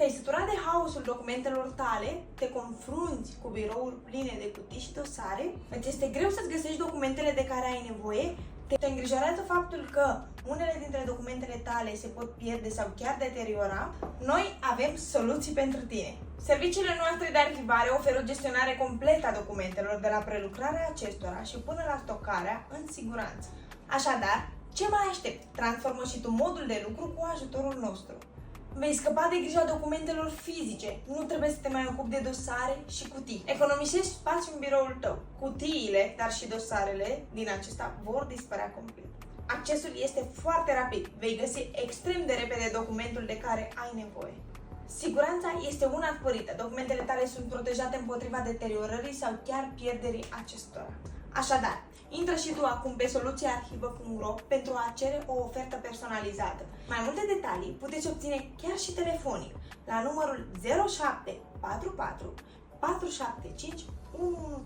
Te-ai săturat de haosul documentelor tale? Te confrunți cu birouri pline de cutii și dosare? Îți este greu să-ți găsești documentele de care ai nevoie? Te îngrijorează faptul că unele dintre documentele tale se pot pierde sau chiar deteriora? Noi avem soluții pentru tine! Serviciile noastre de arhivare oferă o gestionare completă a documentelor, de la prelucrarea acestora și până la stocarea în siguranță. Așadar, ce mai aștepți? Transformă și tu modul de lucru cu ajutorul nostru. Vei scăpa de grija documentelor fizice, nu trebuie să te mai ocupi de dosare și cutii. Economisești spațiu în biroul tău. Cutiile, dar și dosarele din acesta vor dispărea complet. Accesul este foarte rapid, vei găsi extrem de repede documentul de care ai nevoie. Siguranța este una sporită, documentele tale sunt protejate împotriva deteriorării sau chiar pierderii acestora. Așadar, intră și tu acum pe soluțiaarhivă.ro pentru a cere o ofertă personalizată. Mai multe detalii puteți obține chiar și telefonic la numărul 0744 475 111.